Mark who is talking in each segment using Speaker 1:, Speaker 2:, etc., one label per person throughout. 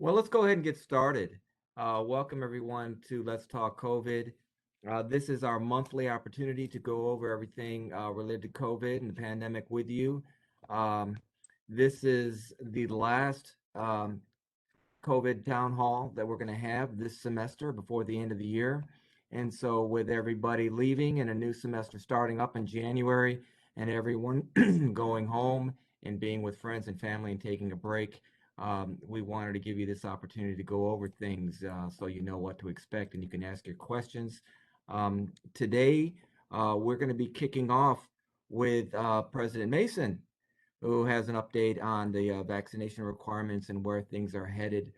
Speaker 1: Well, let's go ahead and get started. Welcome everyone to Let's Talk COVID. This is our monthly opportunity to go over everything related to COVID and the pandemic with you. Um, this is the last COVID town hall that we're going to have this semester before the end of the year. And so, with everybody leaving and a new semester starting up in January, and everyone going home and being with friends and family and taking a break, we wanted to give you this opportunity to go over things so you know what to expect and you can ask your questions. Today, we're going to be kicking off with President Mason, who has an update on the vaccination requirements and where things are headed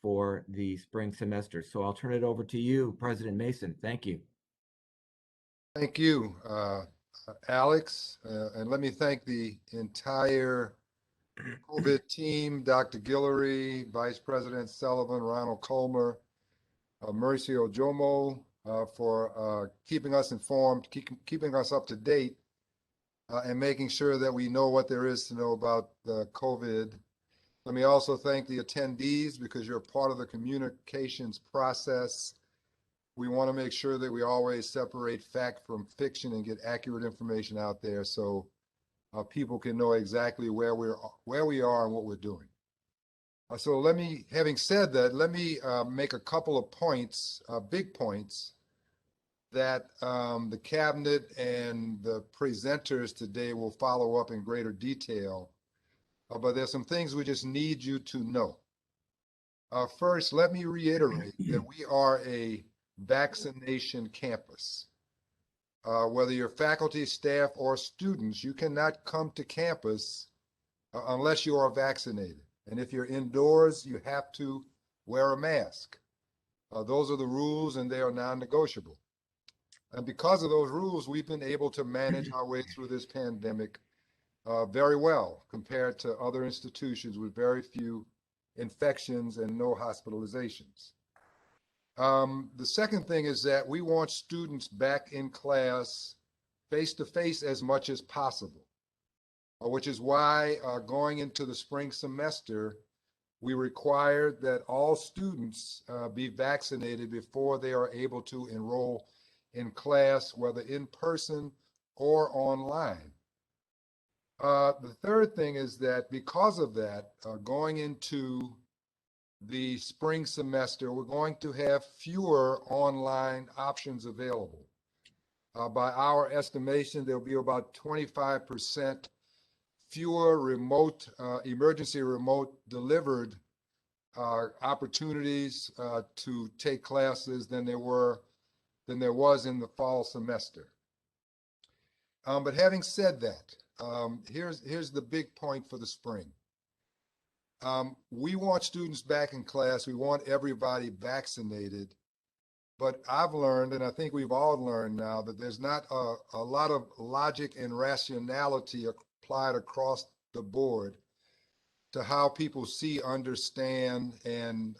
Speaker 1: for the spring semester. So I'll turn it over to you, President Mason. Thank you.
Speaker 2: Thank you, Alex. And let me thank the entire COVID team, Dr. Guillory, Vice President Sullivan, Ronald Colmer, Mauricio Jomo, for keeping us informed, keeping us up to date, and making sure that we know what there is to know about COVID. Let me also thank the attendees because you're part of the communications process. We want to make sure that we always separate fact from fiction and get accurate information out there so people can know exactly where we are and what we're doing. So having said that, let me make a couple of points, big points, that the cabinet and the presenters today will follow up in greater detail. But there's some things we just need you to know. First, let me reiterate that we are a vaccination campus. Whether you're faculty, staff, or students, you cannot come to campus unless you are vaccinated. And if you're indoors, you have to wear a mask. Those are the rules and they are non-negotiable. And because of those rules, we've been able to manage our way through this pandemic very well compared to other institutions with very few infections and no hospitalizations. The second thing is that we want students back in class face-to-face as much as possible, which is why going into the spring semester, we required that all students be vaccinated before they are able to enroll in class, whether in person or online. The third thing is that because of that, going into the spring semester, we're going to have fewer online options available. By our estimation, there'll be about 25% fewer remote, emergency remote delivered opportunities to take classes than there was in the fall semester. But having said that, here's the big point for the spring. We want students back in class. We want everybody vaccinated. But I've learned, and I think we've all learned now, that there's not a lot of logic and rationality applied across the board to how people see, understand, and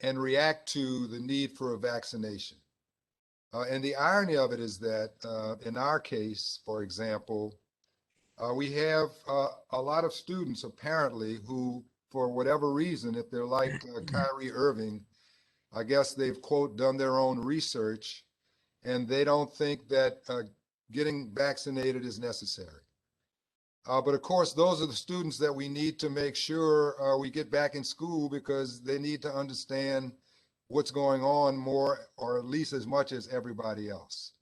Speaker 2: react to the need for a vaccination. And the irony of it is that in our case, for example, we have a lot of students apparently who, for whatever reason, if they're like Kyrie Irving, I guess they've, quote, done their own research and they don't think that getting vaccinated is necessary. But of course, those are the students that we need to make sure we get back in school because they need to understand what's going on more, or at least as much as everybody else.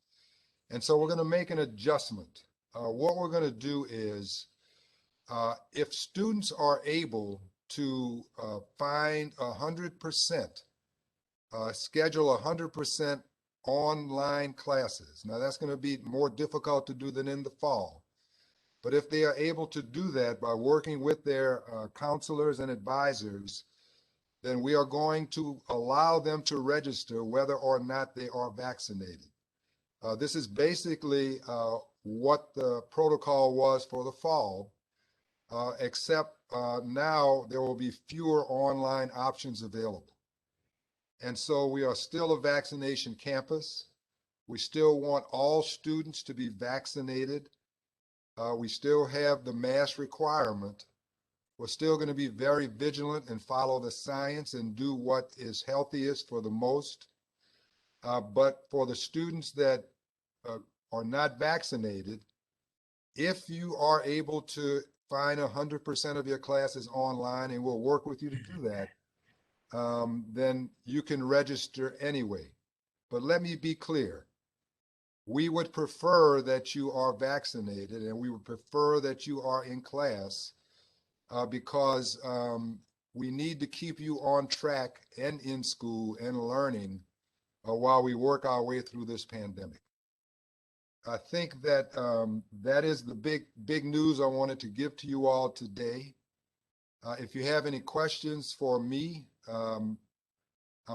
Speaker 2: And so we're going to make an adjustment. What we're going to do is, if students are able to find 100%, schedule 100% online classes. Now that's going to be more difficult to do than in the fall. But if they are able to do that by working with their counselors and advisors, then we are going to allow them to register whether or not they are vaccinated. This is basically what the protocol was for the fall, except now there will be fewer online options available. And so we are still a vaccination campus. We still want all students to be vaccinated. We still have the mask requirement, We're still going to be very vigilant and follow the science and do what is healthiest for the most. But for the students that are not vaccinated, if you are able to find 100% of your classes online, and we'll work with you to do that, then you can register anyway. But let me be clear. We would prefer that you are vaccinated, and we would prefer that you are in class because we need to keep you on track and in school and learning while we work our way through this pandemic. I think that that is the big news I wanted to give to you all today. If you have any questions for me, I'm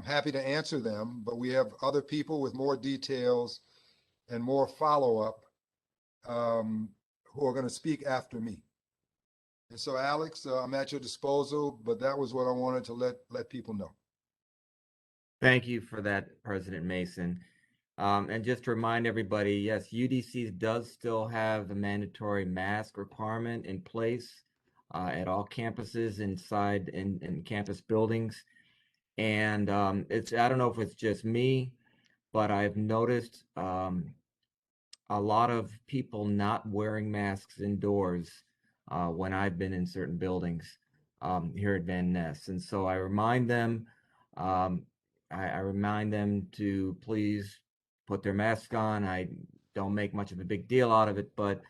Speaker 2: happy to answer them, but we have other people with more details and more follow-up who are going to speak after me. And so, Alex, I'm at your disposal, but that was what I wanted to let people know.
Speaker 1: Thank you for that, President Mason. And just to remind everybody, yes, UDC does still have the mandatory mask requirement in place at all campuses inside in campus buildings. And I don't know if it's just me, but I've noticed a lot of people not wearing masks indoors when I've been in certain buildings here at Van Ness. And so I remind them, um, I remind them to please put their mask on. I don't make much of a big deal out of it, but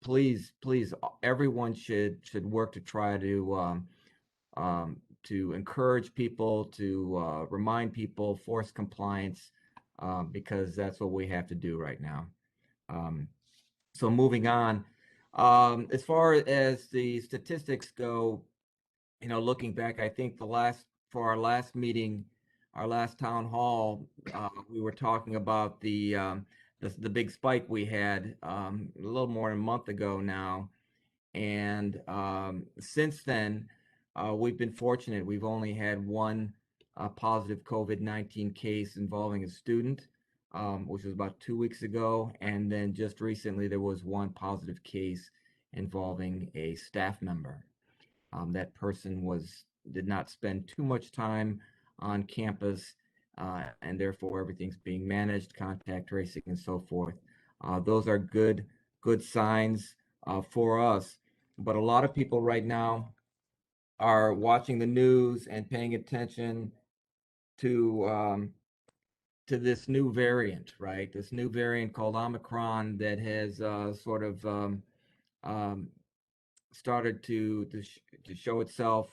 Speaker 1: please, everyone should work to try to encourage people, to remind people, force compliance, because that's what we have to do right now. So moving on, as far as the statistics go, looking back, I think for our last meeting, our last town hall, we were talking about the big spike we had a little more than a month ago now. And since then, we've been fortunate. We've only had one positive COVID-19 case involving a student, which was about 2 weeks ago. And then just recently, there was one positive case involving a staff member. That person did not spend too much time on campus, and therefore everything's being managed, contact tracing, and so forth. Those are good signs for us. But a lot of people right now are watching the news and paying attention to this new variant, right? This new variant called Omicron that has sort of um, started to show itself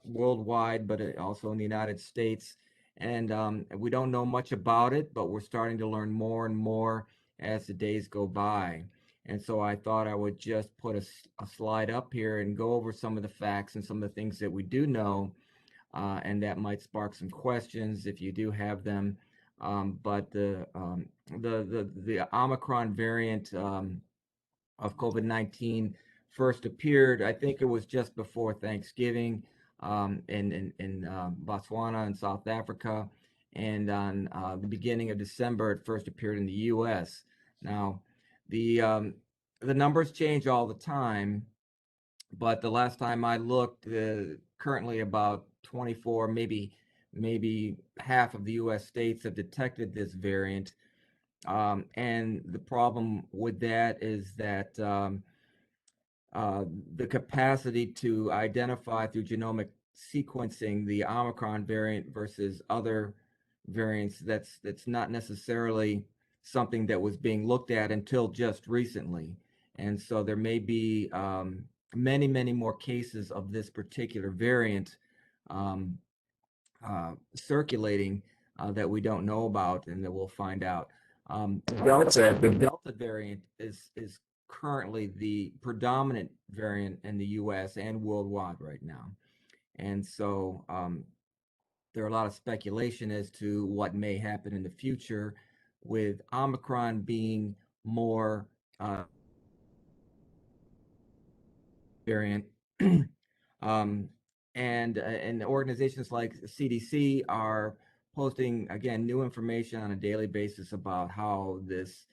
Speaker 1: worldwide, but also in the United States. And we don't know much about it, but we're starting to learn more and more as the days go by. And so I thought I would just put a slide up here and go over some of the facts and some of the things that we do know, and that might spark some questions if you do have them. But the Omicron variant of COVID-19 first appeared, I think it was just before Thanksgiving, in Botswana and South Africa. And on the beginning of December, it first appeared in the U.S. Now, the numbers change all the time, but the last time I looked, currently about 24, maybe half of the U.S. states have detected this variant. And the problem with that is that the capacity to identify through genomic sequencing the Omicron variant versus other variants, that's not necessarily something that was being looked at until just recently. And so there may be many more cases of this particular variant um, circulating that we don't know about and that we'll find out. The Delta variant is currently the predominant variant in the U.S. and worldwide right now. And so there are a lot of speculation as to what may happen in the future with Omicron being more variant. um, and organizations like CDC are posting again new information on a daily basis about how this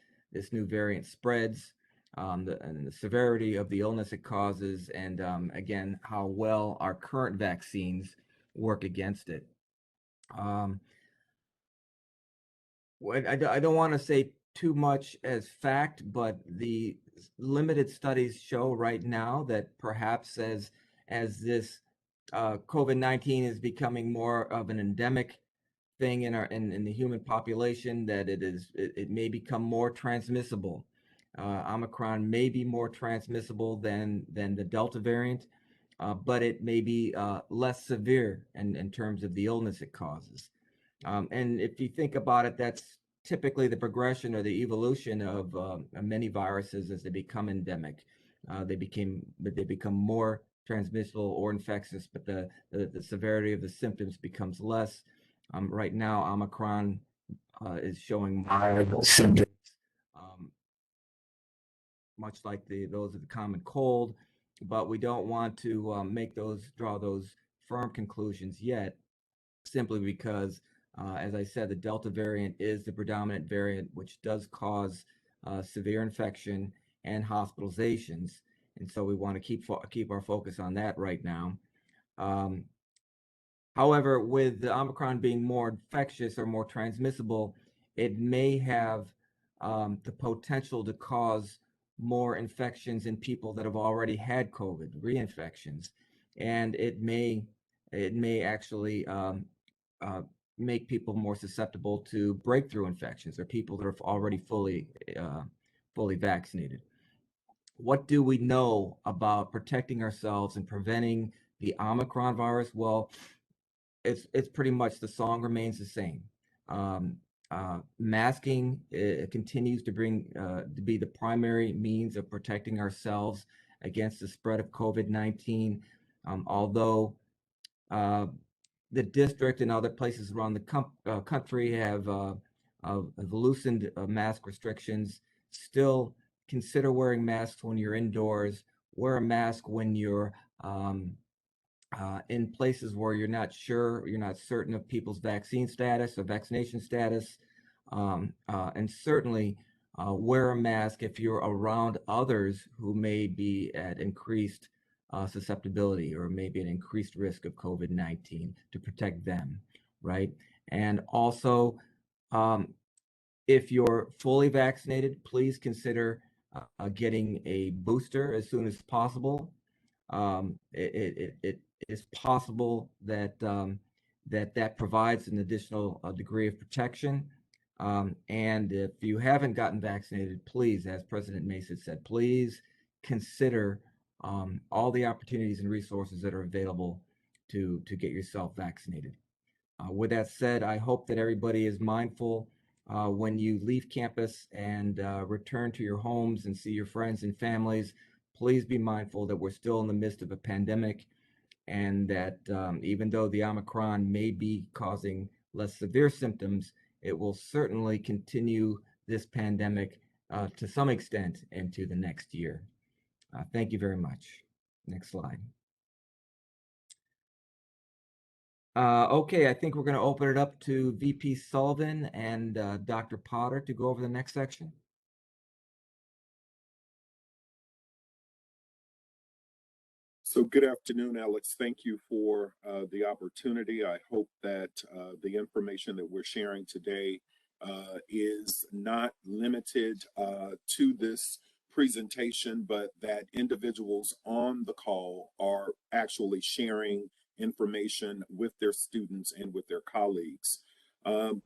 Speaker 1: new variant spreads. and the severity of the illness it causes, and again, how well our current vaccines work against it. I don't want to say too much as fact, but the limited studies show right now that perhaps as this COVID-19 is becoming more of an endemic thing in the human population, that it may become more transmissible. Omicron may be more transmissible than the Delta variant, but it may be less severe in terms of the illness it causes. And if you think about it, that's typically the progression or the evolution of many viruses as they become endemic. They become more transmissible or infectious, but the severity of the symptoms becomes less. Right now, Omicron is showing mild symptoms, um, much like those of the common cold, but we don't want to draw those firm conclusions yet, simply because, as I said, the Delta variant is the predominant variant, which does cause severe infection and hospitalizations. And so we want to keep our focus on that right now. Um, However, with the Omicron being more infectious or more transmissible, it may have the potential to cause more infections in people that have already had COVID, reinfections, and it may actually uh, make people more susceptible to breakthrough infections or people that are already fully vaccinated. What do we know about protecting ourselves and preventing the Omicron virus? Well, it's pretty much the song remains the same. Um, Masking continues to be the primary means of protecting ourselves against the spread of COVID-19. Although the district and other places around the country have loosened mask restrictions, still consider wearing masks when you're indoors. Wear a mask when you're in places where you're not certain of people's vaccine status or vaccination status, and certainly wear a mask if you're around others who may be at increased susceptibility or maybe an increased risk of COVID-19 to protect them, right? And also, um, if you're fully vaccinated, please consider getting a booster as soon as possible. It is possible that that provides an additional degree of protection. And if you haven't gotten vaccinated, please, as President Mason said, please consider all the opportunities and resources that are available to get yourself vaccinated. With that said, I hope that everybody is mindful when you leave campus and return to your homes and see your friends and families. Please be mindful that we're still in the midst of a pandemic, and that even though the Omicron may be causing less severe symptoms, it will certainly continue this pandemic to some extent into the next year. Thank you very much. Next slide. Okay, I think we're going to open it up to VP Sullivan and Dr. Potter to go over the next section.
Speaker 3: So good afternoon, Alex. Thank you for the opportunity. I hope that the information that we're sharing today is not limited to this presentation, but that individuals on the call are actually sharing information with their students and with their colleagues.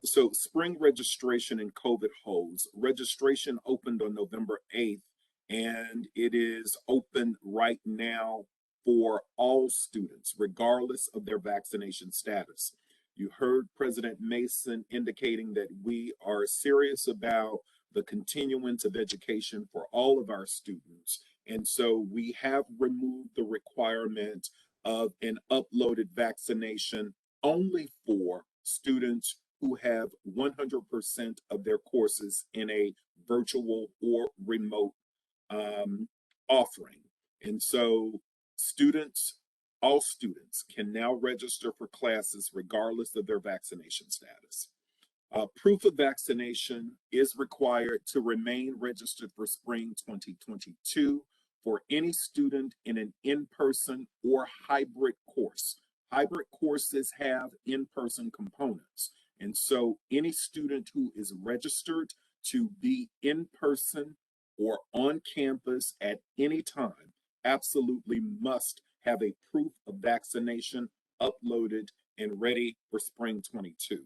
Speaker 3: So spring registration in COVID holds. Registration opened on November 8th, and it is open right now for all students, regardless of their vaccination status. You heard President Mason indicating that we are serious about the continuance of education for all of our students. And so we have removed the requirement of an uploaded vaccination only for students who have 100% of their courses in a virtual or remote offering. And so all students can now register for classes regardless of their vaccination status. Proof of vaccination is required to remain registered for spring 2022 for any student in an in-person or hybrid course. Hybrid courses have in-person components. And so any student who is registered to be in person or on campus at any time absolutely must have a proof of vaccination uploaded and ready for spring 22.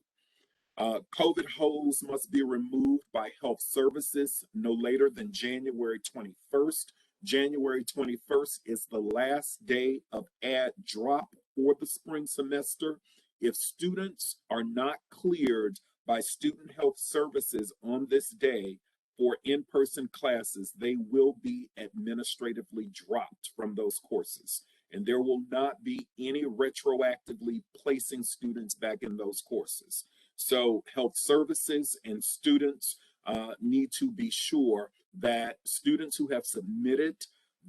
Speaker 3: COVID holds must be removed by health services no later than January 21st. January 21st is the last day of add drop for the spring semester. If students are not cleared by student health services on this day for in-person classes, they will be administratively dropped from those courses. And there will not be any retroactively placing students back in those courses. So health services and students need to be sure that students who have submitted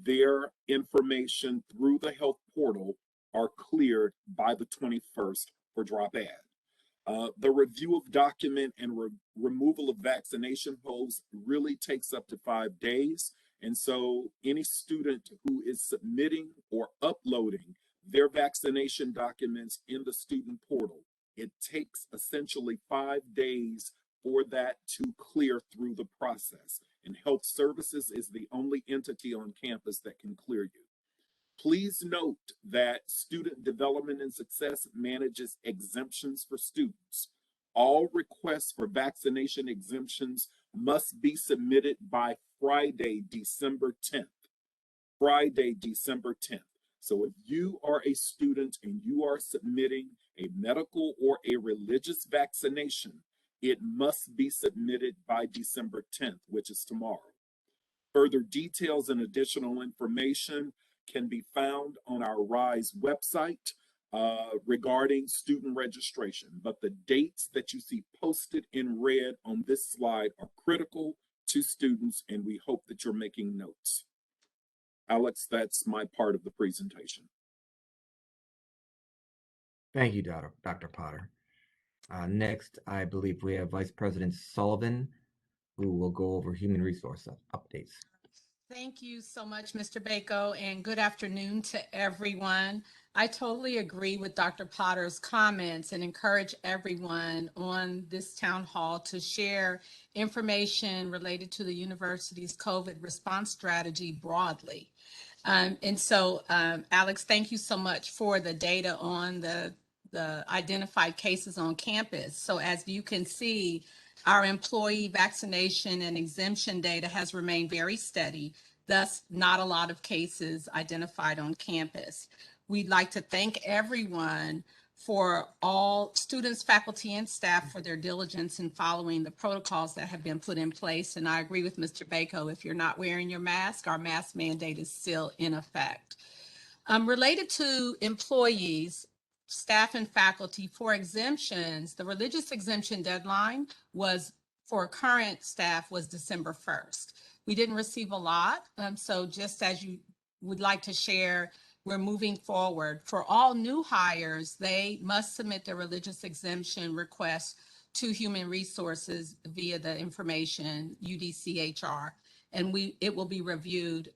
Speaker 3: their information through the health portal are cleared by the 21st for drop add. The review of document and removal of vaccination holds really takes up to 5 days. And so any student who is submitting or uploading their vaccination documents in the student portal, it takes essentially 5 days for that to clear through the process. And health services is the only entity on campus that can clear you. Please note that Student Development and Success manages exemptions for students. All requests for vaccination exemptions must be submitted by Friday, December 10th. Friday, December 10th. So if you are a student and you are submitting a medical or a religious vaccination, it must be submitted by December 10th, which is tomorrow. Further details and additional information can be found on our RISE website regarding student registration. But the dates that you see posted in red on this slide are critical to students, and we hope that you're making notes. Alex, that's my part of the presentation.
Speaker 1: Thank you, Dr. Potter. Next, I believe we have Vice President Sullivan, who will go over human resource updates.
Speaker 4: Thank you so much, Mr. Bako, and good afternoon to everyone. I totally agree with Dr. Potter's comments and encourage everyone on this town hall to share information related to the university's COVID response strategy broadly. Alex, thank you so much for the data on the identified cases on campus. So as you can see, our employee vaccination and exemption data has remained very steady, thus not a lot of cases identified on campus. We'd like to thank everyone, for all students, faculty, and staff for their diligence in following the protocols that have been put in place. And I agree with Mr. Bako, if you're not wearing your mask, our mask mandate is still in effect. Related to employees, staff and faculty, for exemptions, the religious exemption deadline was for current staff was December 1st. We didn't receive a lot. So just as you would like to share, we're moving forward. For all new hires, they must submit their religious exemption request to Human Resources via the information UDCHR, and it will be reviewed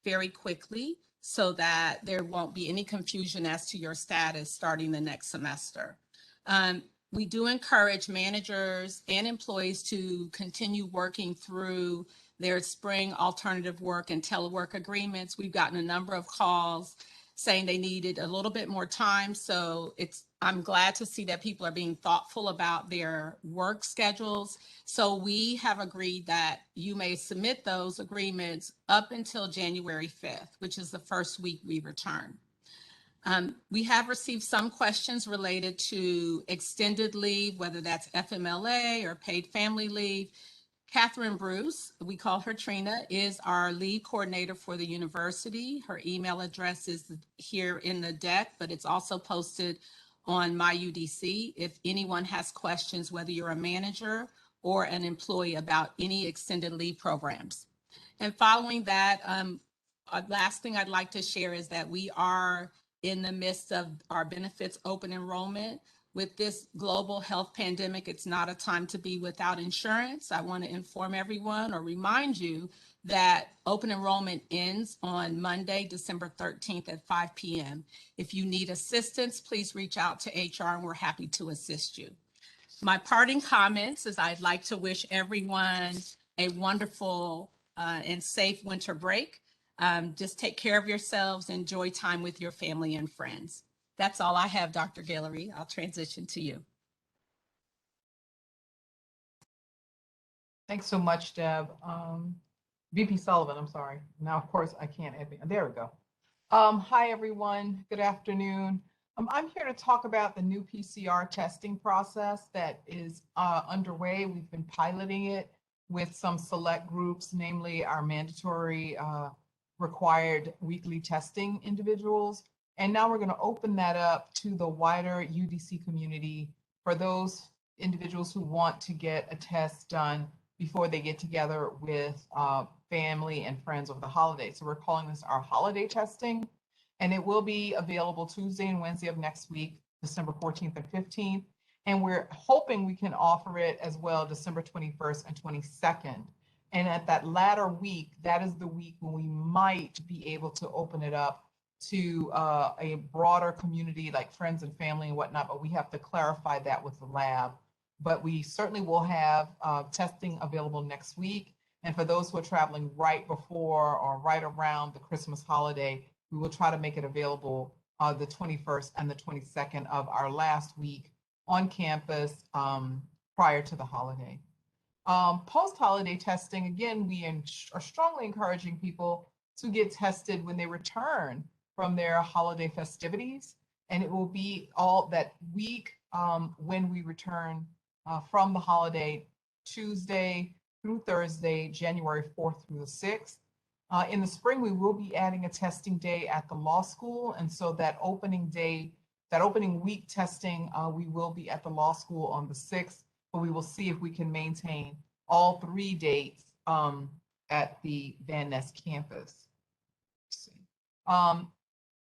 Speaker 4: very quickly so that there won't be any confusion as to your status starting the next semester. We do encourage managers and employees to continue working through their spring alternative work and telework agreements. We've gotten a number of calls saying they needed a little bit more time. So I'm glad to see that people are being thoughtful about their work schedules. So we have agreed that you may submit those agreements up until January 5th, which is the first week we return. We have received some questions related to extended leave, whether that's FMLA or paid family leave. Catherine Bruce, we call her Trina, is our lead coordinator for the university. Her email address is here in the deck, but it's also posted on my UDC. If anyone has questions, whether you're a manager or an employee about any extended leave programs. And following that, last thing I'd like to share is that we are in the midst of our benefits open enrollment. With this global health pandemic, it's not a time to be without insurance. I want to inform everyone or remind you that open enrollment ends on Monday, December 13th at 5 p.m. If you need assistance, please reach out to HR and we're happy to assist you. My parting comments is I'd like to wish everyone a wonderful and safe winter break. Just take care of yourselves, enjoy time with your family and friends. That's all I have, Dr. Guillory. I'll transition to you.
Speaker 5: Thanks so much, Deb. VP Sullivan, I'm sorry. Now, of course, I can't add, there we go. Hi, everyone. Good afternoon. I'm here to talk about the new PCR testing process that is underway. We've been piloting it with some select groups, namely our mandatory required weekly testing individuals. And now we're going to open that up to the wider UDC community for those individuals who want to get a test done before they get together with family and friends over the holidays. So we're calling this our holiday testing, and it will be available Tuesday and Wednesday of next week, December 14th and 15th. And we're hoping we can offer it as well December 21st and 22nd. And at that latter week, that is the week when we might be able to open it up to a broader community like friends and family and whatnot, but we have to clarify that with the lab. But we certainly will have testing available next week. And for those who are traveling right before or right around the Christmas holiday, we will try to make it available the 21st and the 22nd of our last week on campus prior to the holiday. Post-holiday testing, again, we are strongly encouraging people to get tested when they return from their holiday festivities. And it will be all that week when we return from the holiday, Tuesday through Thursday, January 4th through the 6th. In the spring, we will be adding a testing day at the law school. And so that opening day, that opening week testing, we will be at the law school on the 6th, but we will see if we can maintain all 3 dates at the Van Ness campus. Let's see.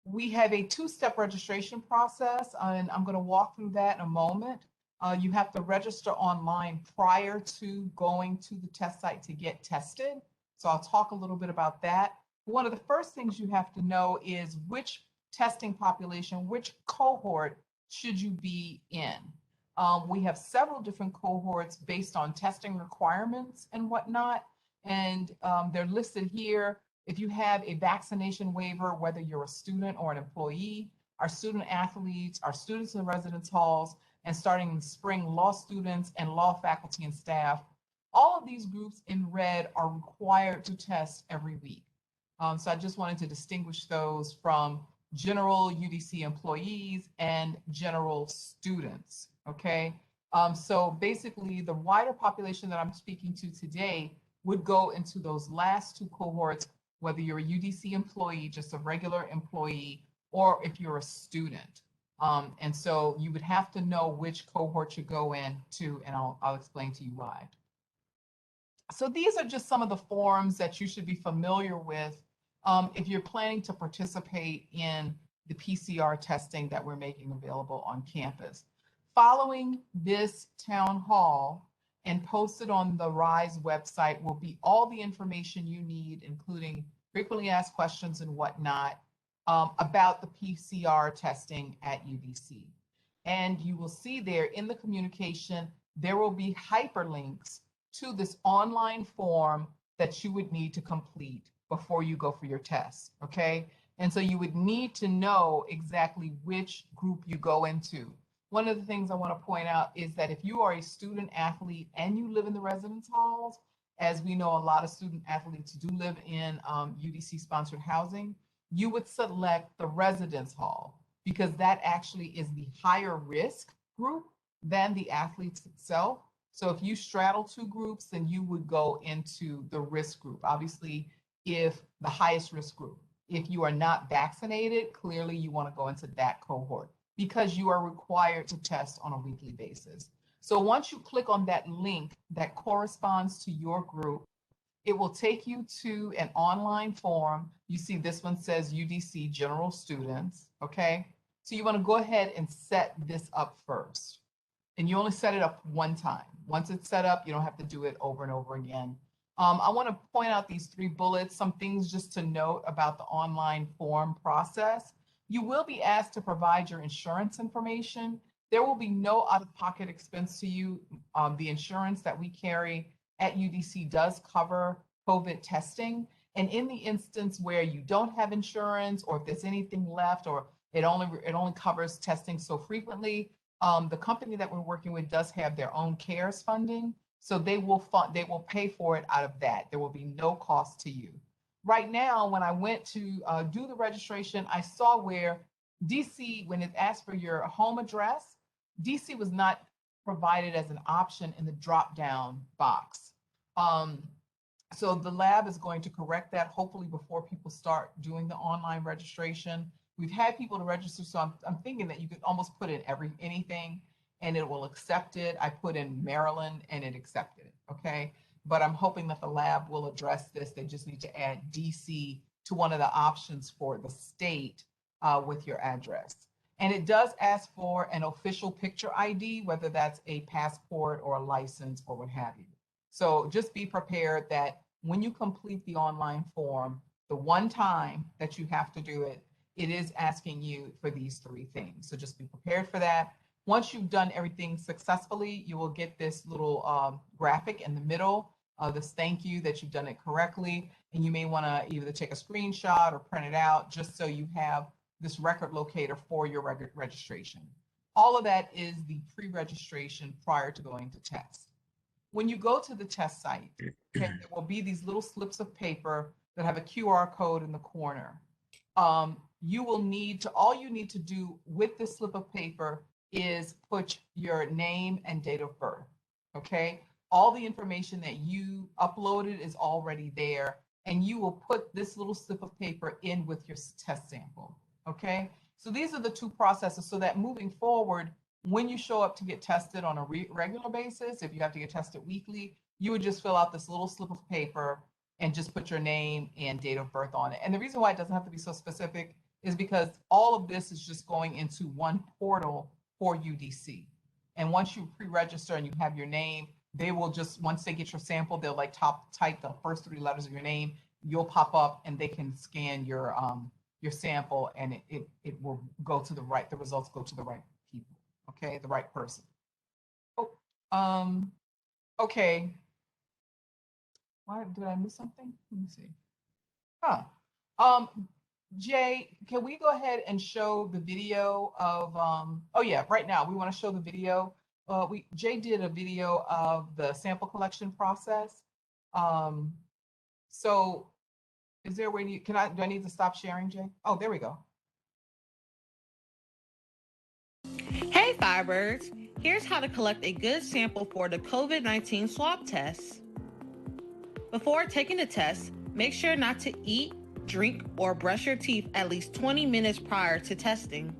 Speaker 5: We have a 2-step registration process, and I'm going to walk through that in a moment. You have to register online prior to going to the test site to get tested. So I'll talk a little bit about that. One of the first things you have to know is which testing population, which cohort should you be in. We have several different cohorts based on testing requirements and whatnot, and they're listed here. If you have a vaccination waiver, whether you're a student or an employee, our student athletes, our students in residence halls, and starting in the spring, law students and law faculty and staff, all of these groups in red are required to test every week. So I just wanted to distinguish those from general UDC employees and general students, okay? So basically the wider population that I'm speaking to today would go into those last 2 cohorts, whether you're a UDC employee, just a regular employee, or if you're a student. And so you would have to know which cohort you go into, and I'll explain to you why. So these are just some of the forms that you should be familiar with if you're planning to participate in the PCR testing that we're making available on campus. Following this town hall and posted on the RISE website will be all the information you need, including frequently asked questions and whatnot about the PCR testing at UDC. And you will see there in the communication, there will be hyperlinks to this online form that you would need to complete before you go for your test, okay? And so you would need to know exactly which group you go into. One of the things I want to point out is that if you are a student athlete and you live in the residence halls, as we know a lot of student athletes do live in UDC sponsored housing, you would select the residence hall because that actually is the higher risk group than the athletes itself. So if you straddle 2 groups, then you would go into the risk group. Obviously, if the highest risk group, if you are not vaccinated, clearly you want to go into that cohort because you are required to test on a weekly basis. So once you click on that link that corresponds to your group, it will take you to an online form. You see this one says UDC General Students, okay? So you want to go ahead and set this up first. And you only set it up one time. Once it's set up, you don't have to do it over and over again. I want to point out these 3 bullets, some things just to note about the online form process. You will be asked to provide your insurance information. There will be no out-of-pocket expense to you. The insurance that we carry at UDC does cover COVID testing. And in the instance where you don't have insurance, or if there's anything left, or it only covers testing so frequently, the company that we're working with does have their own CARES funding, so they will pay for it out of that. There will be no cost to you. Right now, when I went to do the registration, I saw where DC, when it asked for your home address, DC was not provided as an option in the drop-down box. So the lab is going to correct that, hopefully before people start doing the online registration. We've had people to register, so I'm thinking that you could almost put in anything and it will accept it. I put in Maryland and it accepted it, okay? But I'm hoping that the lab will address this. They just need to add DC to one of the options for the state with your address. And it does ask for an official picture ID, whether that's a passport or a license or what have you. So just be prepared that when you complete the online form, the one time that you have to do it, it is asking you for these 3 things. So just be prepared for that. Once you've done everything successfully, you will get this little graphic in the middle, this thank you that you've done it correctly. And you may want to either take a screenshot or print it out just so you have this record locator for your registration. All of that is the pre-registration prior to going to test. When you go to the test site, okay, there will be these little slips of paper that have a QR code in the corner. All you need to do with this slip of paper is put your name and date of birth, okay? All the information that you uploaded is already there, and you will put this little slip of paper in with your test sample, okay? So these are the 2 processes, so that moving forward, when you show up to get tested on a regular basis, if you have to get tested weekly, you would just fill out this little slip of paper and just put your name and date of birth on it. And the reason why it doesn't have to be so specific is because all of this is just going into one portal for UDC. And once you pre-register and you have your name, they will just, once they get your sample, they'll like type the first 3 letters of your name, you'll pop up and they can scan your sample, and it will go to the results go to the right people, okay, the right person. Oh, okay. Why did I miss something? Let me see. Jay, can we go ahead and show the video of, oh yeah, right now we want to show the video. Jay did a video of the sample collection process. So is there a way do I need to stop sharing, Jay? Oh, there we go.
Speaker 6: Hey Firebirds, here's how to collect a good sample for the COVID-19 swab test. Before taking the test, make sure not to eat, drink, or brush your teeth at least 20 minutes prior to testing.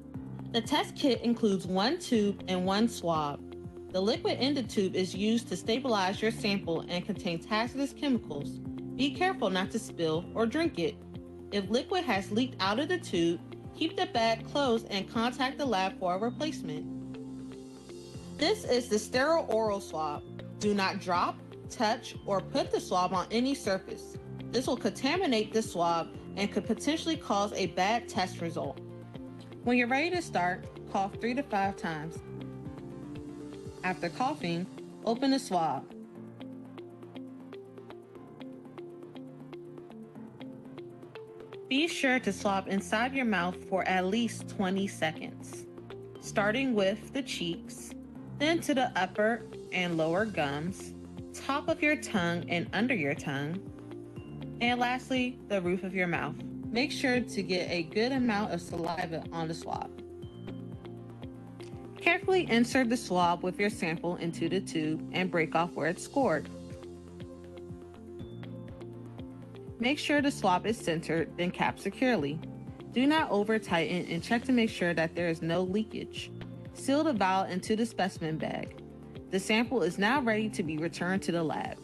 Speaker 6: The test kit includes 1 tube and 1 swab. The liquid in the tube is used to stabilize your sample and contains hazardous chemicals. Be careful not to spill or drink it. If liquid has leaked out of the tube, keep the bag closed and contact the lab for a replacement. This is the sterile oral swab. Do not drop, touch, or put the swab on any surface. This will contaminate the swab and could potentially cause a bad test result. When you're ready to start, cough 3 to 5 times. After coughing, open the swab. Be sure to swab inside your mouth for at least 20 seconds, starting with the cheeks, then to the upper and lower gums, top of your tongue and under your tongue, and lastly, the roof of your mouth. Make sure to get a good amount of saliva on the swab. Carefully insert the swab with your sample into the tube and break off where it's scored. Make sure the swab is centered, then capped securely. Do not over tighten and check to make sure that there is no leakage. Seal the vial into the specimen bag. The sample is now ready to be returned to the lab.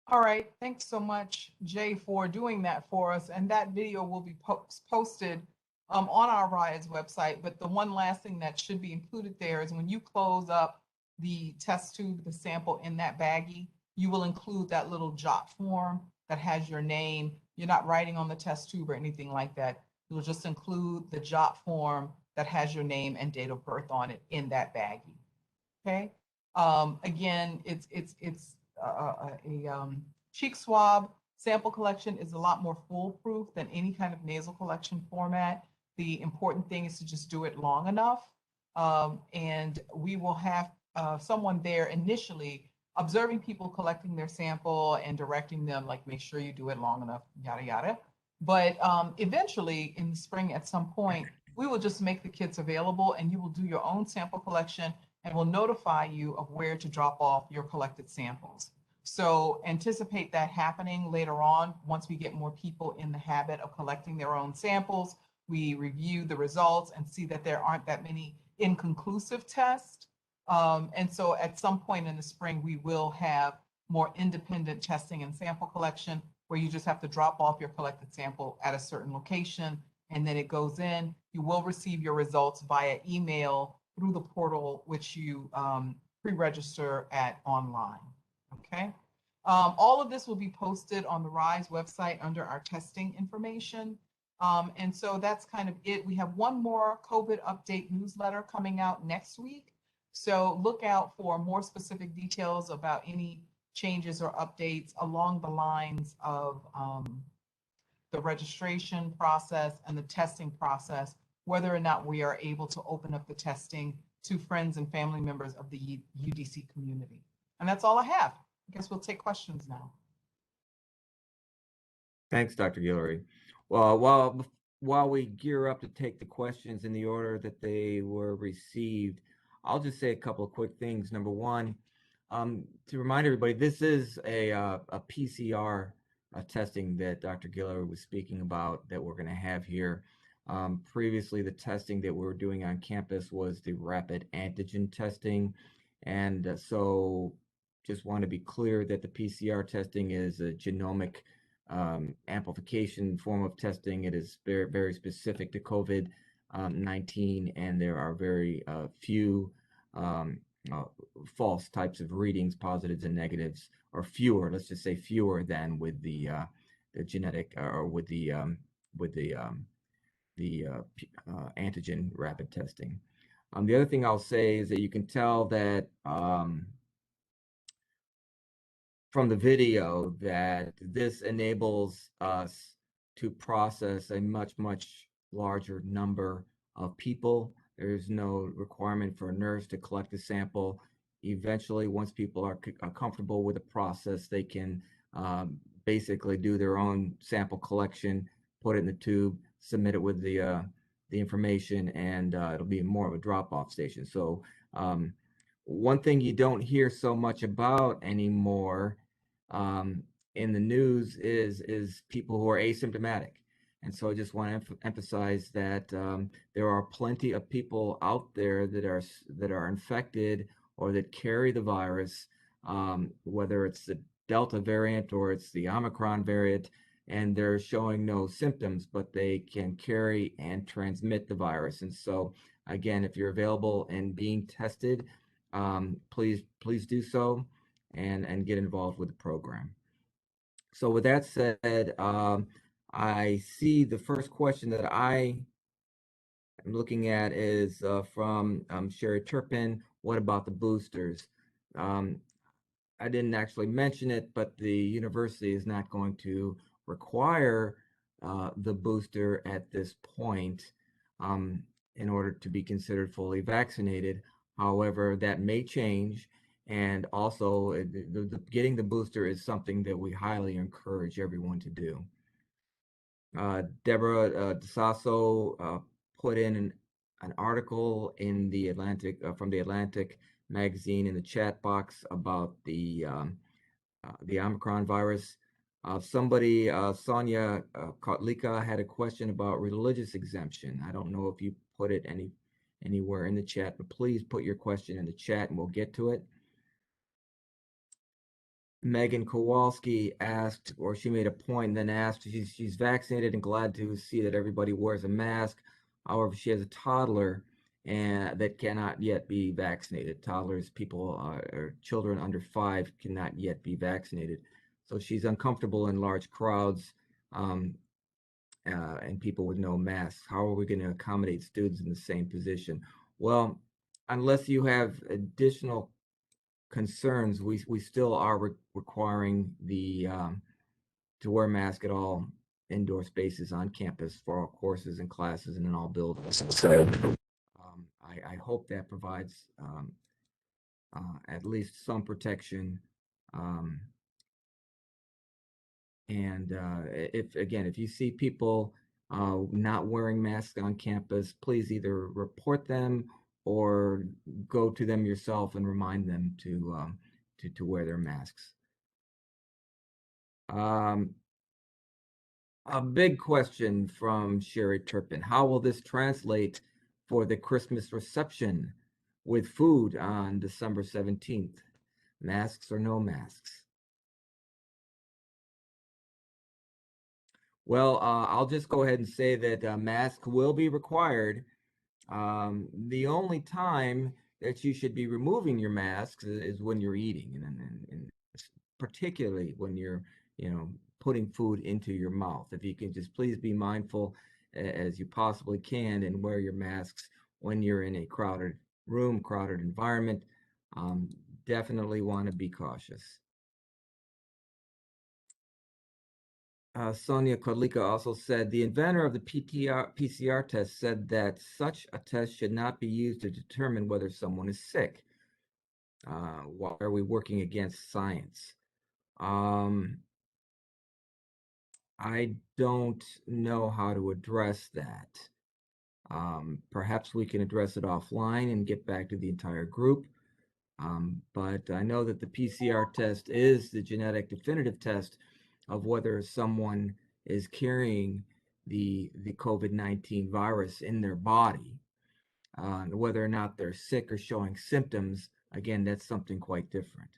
Speaker 5: All right, thanks so much, Jay, for doing that for us. And that video will be posted on our RISE website. But the one last thing that should be included there is when you close up the test tube, the sample in that baggie, you will include that little jot form that has your name. You're not writing on the test tube or anything like that. You'll just include the jot form that has your name and date of birth on it in that baggie. Okay. Again, it's a cheek swab sample collection is a lot more foolproof than any kind of nasal collection format. The important thing is to just do it long enough. And we will have someone there initially observing people collecting their sample and directing them, like, make sure you do it long enough, yada, yada. But eventually in the spring at some point, we will just make the kits available and you will do your own sample collection and will notify you of where to drop off your collected samples. So anticipate that happening later on. Once we get more people in the habit of collecting their own samples, we review the results and see that there aren't that many inconclusive tests. And so at some point in the spring, we will have more independent testing and sample collection where you just have to drop off your collected sample at a certain location and then it goes in. You will receive your results via email through the portal, which you pre-register at online, okay? All of this will be posted on the RISE website under our testing information. And so that's kind of it. We have one more COVID update newsletter coming out next week. So look out for more specific details about any changes or updates along the lines of the registration process and the testing process, whether or not we are able to open up the testing to friends and family members of the UDC community. And that's all I have. I guess we'll take questions now.
Speaker 1: Thanks, Dr. Guillory. Well, while we gear up to take the questions in the order that they were received, I'll just say a couple of quick things. Number one, to remind everybody, this is a PCR testing that Dr. Guillory was speaking about that we're going to have here. Previously, the testing that we were doing on campus was the rapid antigen testing. And so just want to be clear that the PCR testing is a genomic amplification form of testing. It is very, very specific to COVID-19, and there are very few false types of readings, positives and negatives, or fewer. Let's just say fewer than with the genetic or with the antigen rapid testing. The other thing I'll say is that you can tell that from the video that this enables us to process a much, much larger number of people. There's no requirement for a nurse to collect a sample. Eventually, once people are comfortable with the process, they can basically do their own sample collection, put it in the tube, submit it with the information, and it'll be more of a drop-off station. So one thing you don't hear so much about anymore in the news is people who are asymptomatic. And so I just want to emphasize that there are plenty of people out there that are infected or that carry the virus, whether it's the Delta variant or it's the Omicron variant, and they're showing no symptoms, but they can carry and transmit the virus. And so, again, if you're available and being tested, please do so and get involved with the program. So with that said, I see the first question that I am looking at is from Sherry Turpin. What about the boosters? I didn't actually mention it, but the university is not going to require the booster at this point in order to be considered fully vaccinated. However, that may change. And also, getting the booster is something that we highly encourage everyone to do. Deborah DeSasso put in an article in the Atlantic from the Atlantic magazine in the chat box about the Omicron virus. Somebody, Sonia Kotlika, had a question about religious exemption. I don't know if you put it anywhere in the chat, but please put your question in the chat and we'll get to it. Megan Kowalski asked, or she made a point and then asked, she's vaccinated and glad to see that everybody wears a mask. However, she has a toddler and that cannot yet be vaccinated. Toddlers, people, or children under 5 cannot yet be vaccinated. So she's uncomfortable in large crowds and people with no masks. How are we going to accommodate students in the same position? Well, unless you have additional concerns, we still are requiring the to wear a mask at all indoor spaces on campus for all courses and classes and in all buildings. So I hope that provides at least some protection. And if you see people not wearing masks on campus, please either report them or go to them yourself and remind them to wear their masks. A big question from Sherry Turpin. How will this translate for the Christmas reception with food on December 17th? Masks or no masks? Well, I'll just go ahead and say that a mask will be required. The only time that you should be removing your masks is when you're eating, and particularly when you're, putting food into your mouth. If you can just please be mindful as you possibly can and wear your masks when you're in a crowded room, crowded environment. Definitely want to be cautious. Sonia Kodlika also said the inventor of the PCR test said that such a test should not be used to determine whether someone is sick. Why are we working against science? I don't know how to address that. Perhaps we can address it offline and get back to the entire group. But I know that the PCR test is the genetic definitive test of whether someone is carrying the COVID-19 virus in their body. Whether or not they're sick or showing symptoms, again, that's something quite different.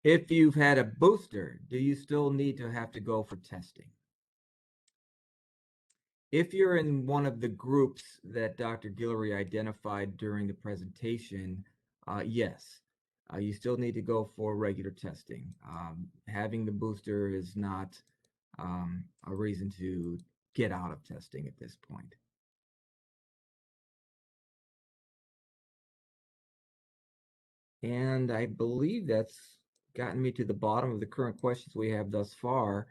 Speaker 1: If you've had a booster, do you still need to have to go for testing? If you're in one of the groups that Dr. Guillory identified during the presentation, yes, you still need to go for regular testing. Having the booster is not a reason to get out of testing at this point. And I believe that's gotten me to the bottom of the current questions we have thus far.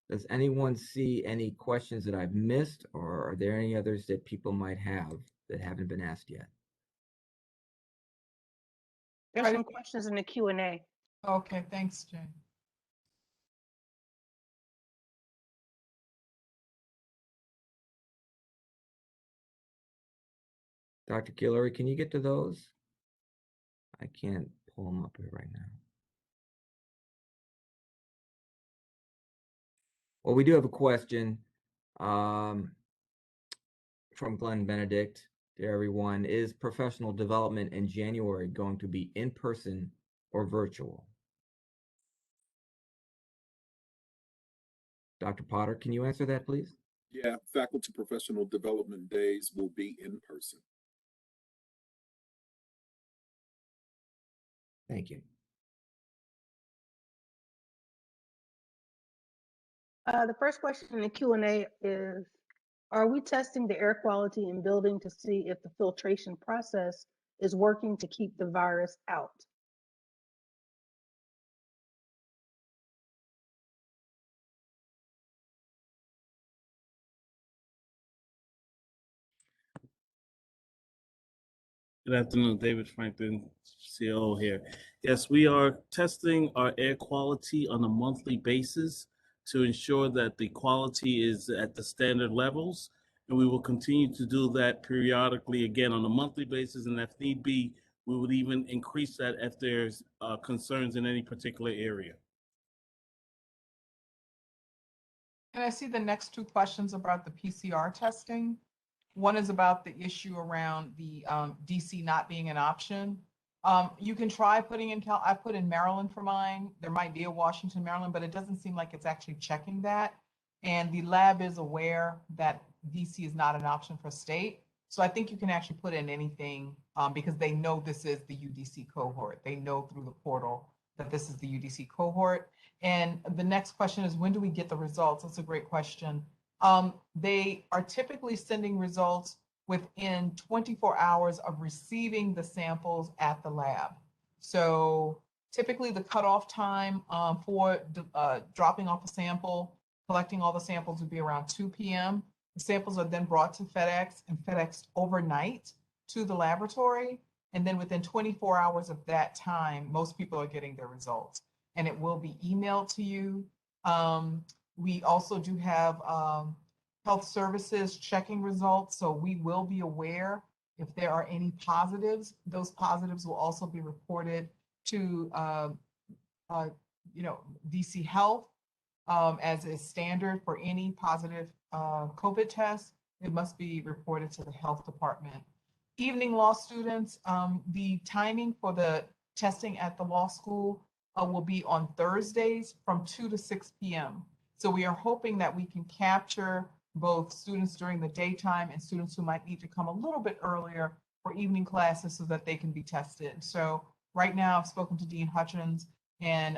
Speaker 1: Does anyone see any questions that I've missed, or are there any others that people might have that haven't been asked yet?
Speaker 6: There's some questions in the Q&A.
Speaker 5: Okay, thanks, Jane.
Speaker 1: Dr. Guillory, can you get to those? I can't pull them up here right now. Well, we do have a question from Glenn Benedict to everyone. Is professional development in January going to be in person or virtual? Dr. Potter, can you answer that, please?
Speaker 3: Yeah, faculty professional development days will be in person.
Speaker 1: Thank you.
Speaker 6: The first question in the Q&A is, are we testing the air quality in building to see if the filtration process is working to keep the virus out?
Speaker 7: Good afternoon, David Franklin, COO here. Yes, we are testing our air quality on a monthly basis to ensure that the quality is at the standard levels. And we will continue to do that periodically again on a monthly basis. And if need be, we would even increase that if there's concerns in any particular area.
Speaker 5: And I see the next two questions about the PCR testing. One is about the issue around the DC not being an option. You can try putting in I put in Maryland for mine. There might be a Washington, Maryland, but it doesn't seem like it's actually checking that. And the lab is aware that DC is not an option for state. So I think you can actually put in anything because they know this is the UDC cohort. They know through the portal that this is the UDC cohort. And the next question is, when do we get the results? That's a great question. They are typically sending results within 24 hours of receiving the samples at the lab. So typically the cutoff time for dropping off a sample, collecting all the samples would be around 2 p.m. The samples are then brought to FedEx and FedExed overnight to the laboratory. And then within 24 hours of that time, most people are getting their results. And it will be emailed to you. We also do have health services checking results. So we will be aware if there are any positives. Those positives will also be reported to DC Health as is standard for any positive COVID test. It must be reported to the health department. Evening law students, the timing for the testing at the law school will be on Thursdays from 2 to 6 p.m. So we are hoping that we can capture both students during the daytime and students who might need to come a little bit earlier for evening classes so that they can be tested. So right now I've spoken to Dean Hutchins, and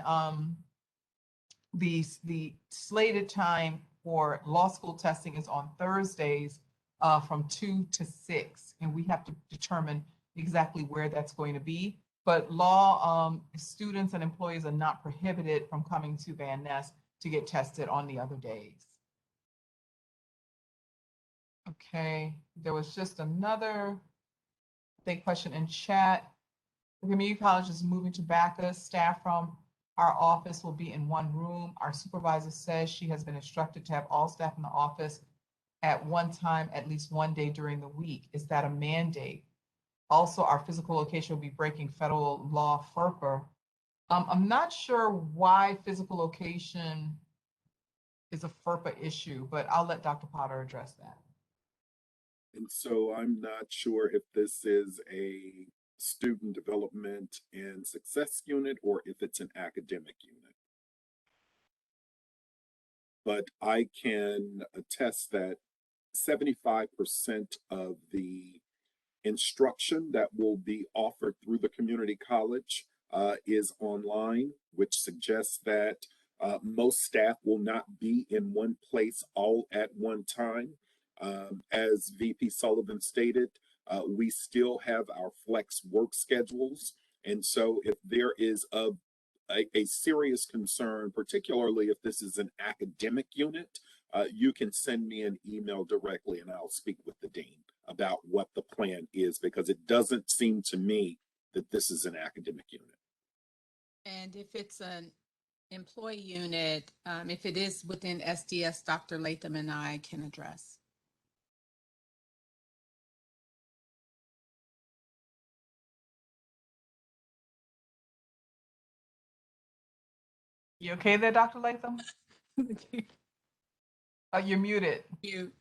Speaker 5: the slated time for law school testing is on Thursdays from 2 to 6. And we have to determine exactly where that's going to be. But law students and employees are not prohibited from coming to Van Ness to get tested on the other days. Okay, there was just another question in chat. The community college is moving to Bacchus. Staff from our office will be in one room. Our supervisor says she has been instructed to have all staff in the office at one time, at least one day during the week. Is that a mandate? Also, our physical location will be breaking federal law FERPA. I'm not sure why physical location is a FERPA issue, but I'll let Dr. Potter address that.
Speaker 3: And so I'm not sure if this is a student development and success unit or if it's an academic unit. But I can attest that 75% of the instruction that will be offered through the community college is online, which suggests that most staff will not be in one place all at one time. As VP Sullivan stated, we still have our flex work schedules. And so if there is a serious concern, particularly if this is an academic unit, you can send me an email directly and I'll speak with the dean about what the plan is, because it doesn't seem to me that this is an academic unit.
Speaker 4: And if it's an employee unit, if it is within SDS, Dr. Latham and I can address.
Speaker 5: You okay there, Dr. Latham? You're muted.
Speaker 4: You.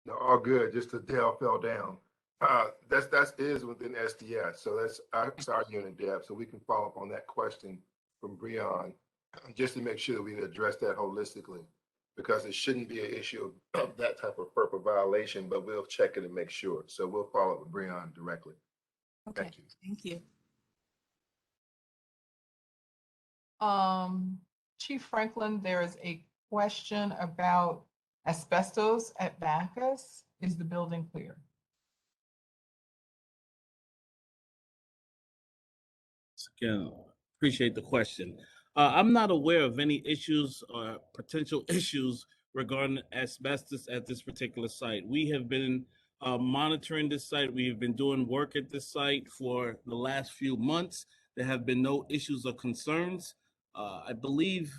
Speaker 8: No, all good. Just the Dell fell down. That is within SDS. So that's our unit, Deb. So we can follow up on that question from Breon, just to make sure that we address that holistically, because it shouldn't be an issue of that type of FERPA violation, but we'll check it and make sure. So we'll follow up with Breon directly.
Speaker 4: Okay.
Speaker 8: Thank you.
Speaker 4: Thank you.
Speaker 5: Chief Franklin, there is a question about asbestos at Bacchus. Is the building clear?
Speaker 7: Again, appreciate the question. I'm not aware of any issues or potential issues regarding asbestos at this particular site. We have been monitoring this site. We have been doing work at this site for the last few months. There have been no issues or concerns. I believe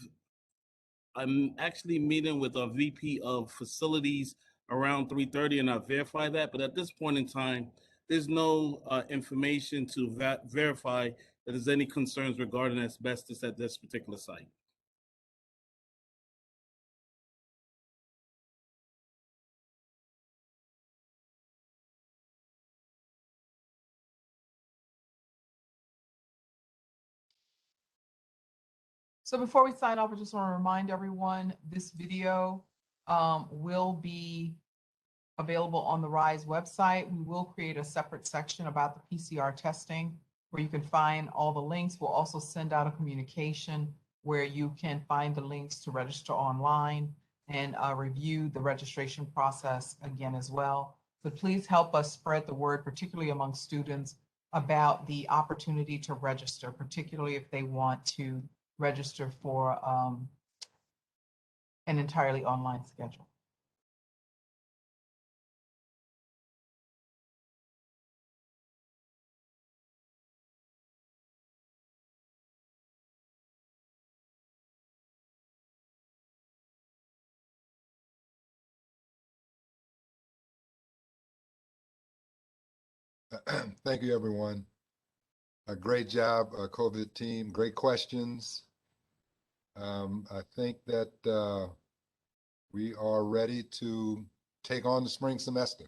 Speaker 7: I'm actually meeting with our VP of facilities around 3:30, and I'll verify that. But at this point in time, there's no information to verify that there's any concerns regarding asbestos at this particular site.
Speaker 5: So before we sign off, I just want to remind everyone, this video will be available on the RISE website. We will create a separate section about the PCR testing where you can find all the links. We'll also send out a communication where you can find the links to register online and review the registration process again as well. But please help us spread the word, particularly among students, about the opportunity to register, particularly if they want to register for an entirely online schedule.
Speaker 2: Thank you, everyone. A great job, COVID team. Great questions. I think that we are ready to take on the spring semester.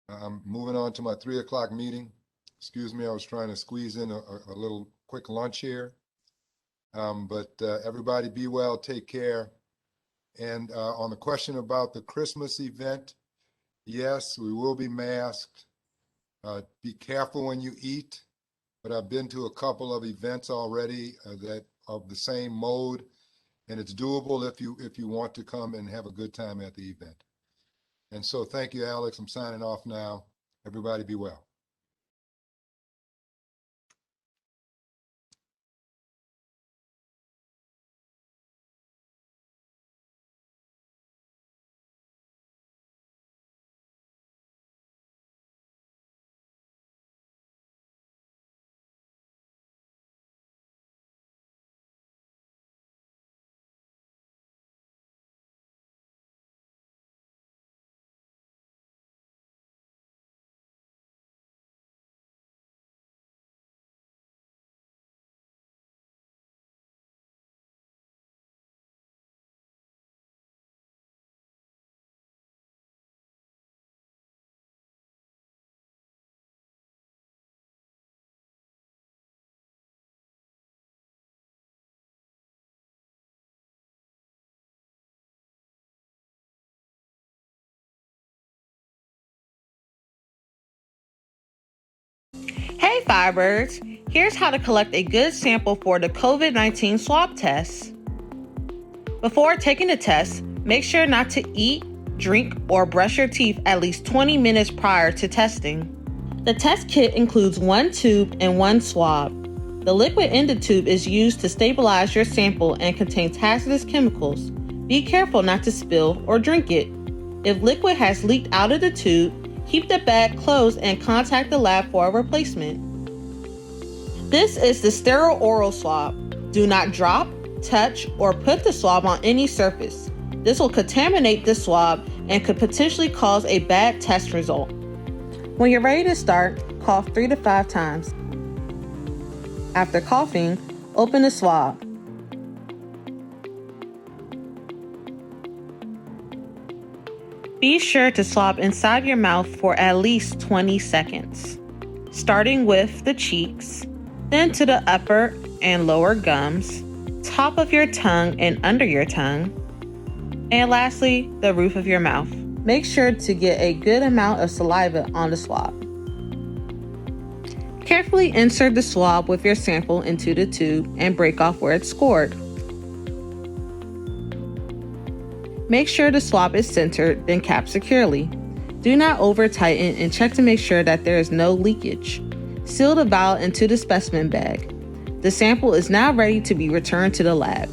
Speaker 2: I'm moving on to my 3 o'clock meeting. Excuse me, I was trying to squeeze in a little quick lunch here. But everybody be well, take care. And on the question about the Christmas event, yes, we will be masked. Be careful when you eat, but I've been to a couple of events already that of the same mode, and it's doable if you want to come and have a good time at the event. And so thank you, Alex. I'm signing off now. Everybody be well.
Speaker 6: Hey Firebirds, here's how to collect a good sample for the COVID-19 swab test. Before taking the test, make sure not to eat, drink, or brush your teeth at least 20 minutes prior to testing. The test kit includes 1 tube and 1 swab. The liquid in the tube is used to stabilize your sample and contains hazardous chemicals. Be careful not to spill or drink it. If liquid has leaked out of the tube, keep the bag closed and contact the lab for a replacement. This is the sterile oral swab. Do not drop, touch, or put the swab on any surface. This will contaminate the swab and could potentially cause a bad test result. When you're ready to start, cough 3 to 5 times. After coughing, open the swab. Be sure to swab inside your mouth for at least 20 seconds, starting with the cheeks, then to the upper and lower gums, top of your tongue and under your tongue, and lastly, the roof of your mouth. Make sure to get a good amount of saliva on the swab. Carefully insert the swab with your sample into the tube and break off where it's scored. Make sure the swab is centered, then capped securely. Do not over tighten and check to make sure that there is no leakage. Seal the vial into the specimen bag. The sample is now ready to be returned to the lab.